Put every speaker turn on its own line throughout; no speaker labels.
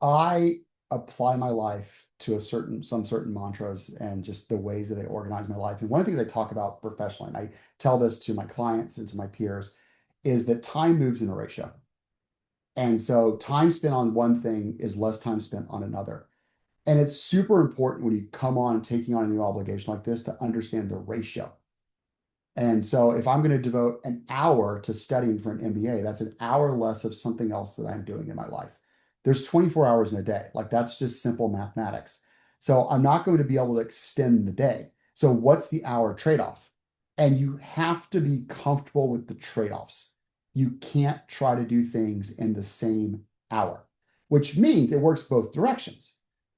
I apply my life to some certain mantras and just the ways that I organize my life. And one of the things I talk about professionally, and I tell this to my clients and to my peers, is that time moves in a ratio. And so time spent on one thing is less time spent on another. And it's super important when you come on taking on a new obligation like this to understand the ratio. And so if I'm going to devote an hour to studying for an MBA, that's an hour less of something else that I'm doing in my life. There's 24 hours in a day. Like that's just simple mathematics. So I'm not going to be able to extend the day. So what's the hour trade-off? And you have to be comfortable with the trade-offs. You can't try to do things in the same hour, which means it works both directions.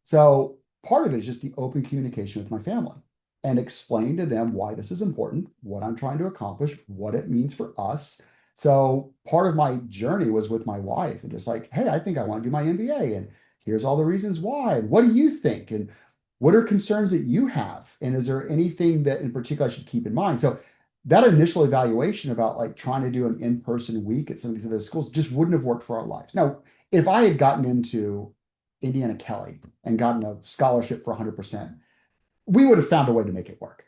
So part of it is just the open communication with my family and explain to them why this is important, what I'm trying to accomplish, what it means for us. So part of my journey was with my wife and just like, hey, I think I want to do my MBA and here's all the reasons why. And what do you think? And what are concerns that you have? And is there anything that in particular I should keep in mind? So that initial evaluation about like trying to do an in-person week at some of these other schools just wouldn't have worked for our lives. Now, if I had gotten into Indiana Kelly and gotten a scholarship for 100%, we would have found a way to make it work.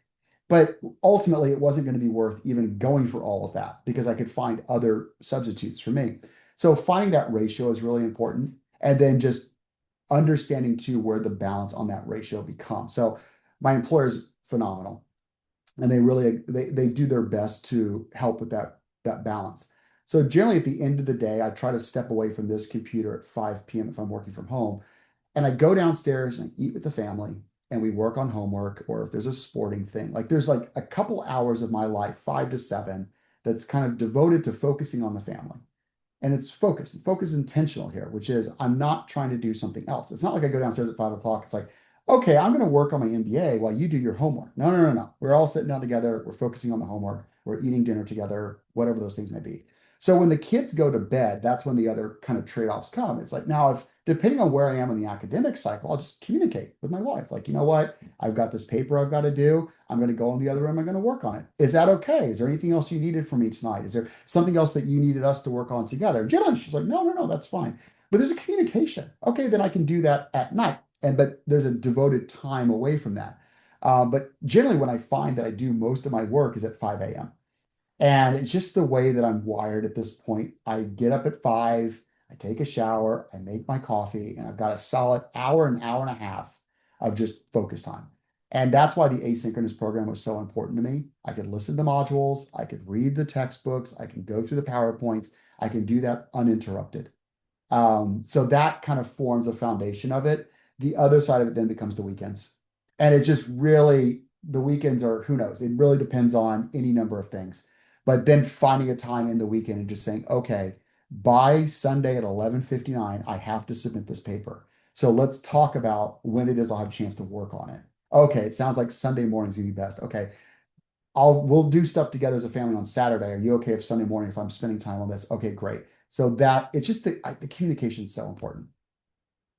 But ultimately, it wasn't going to be worth even going for all of that because I could find other substitutes for me. So finding that ratio is really important. And then just understanding too where the balance on that ratio becomes. So my employer is phenomenal. And they do their best to help with that balance. So generally at the end of the day, I try to step away from this computer at 5 p.m. if I'm working from home and I go downstairs and I eat with the family and we work on homework or if there's a sporting thing. Like there's like a couple hours of my life, 5 to 7, that's kind of devoted to focusing on the family. And it's focused. Focus intentional here, which is I'm not trying to do something else. It's not like I go downstairs at 5 o'clock. It's like, okay, I'm going to work on my MBA while you do your homework. No, no, no, no. We're all sitting down together. We're focusing on the homework. We're eating dinner together, whatever those things may be. So when the kids go to bed, that's when the other kind of trade-offs come. It's like now, if depending on where I am in the academic cycle, I'll just communicate with my wife. Like, you know what? I've got this paper I've got to do. I'm going to go in the other room. I'm going to work on it. Is that okay? Is there anything else you needed from me tonight? Is there something else that you needed us to work on together? And generally, she's like, no, no, no, that's fine. But there's a communication. Okay, then I can do that at night. But there's a devoted time away from that. But generally, when I find that I do most of my work is at 5 a.m. And it's just the way that I'm wired at this point. I get up at 5, I take a shower, I make my coffee, and I've got a solid hour, an hour and a half of just focus time. And that's why the asynchronous program was so important to me. I could listen to modules, I could read the textbooks, I can go through the PowerPoints, I can do that uninterrupted. So that kind of forms a foundation of it. The other side of it then becomes the weekends. And it just really, the weekends are, who knows? It really depends on any number of things. But then finding a time in the weekend and just saying, okay, by Sunday at 11:59, I have to submit this paper. So let's talk about when it is I'll have a chance to work on it. Okay, it sounds like Sunday morning's gonna be best. Okay, we'll do stuff together as a family on Saturday. Are you okay if Sunday morning if I'm spending time on this? Okay, great. So that it's just the communication is so important.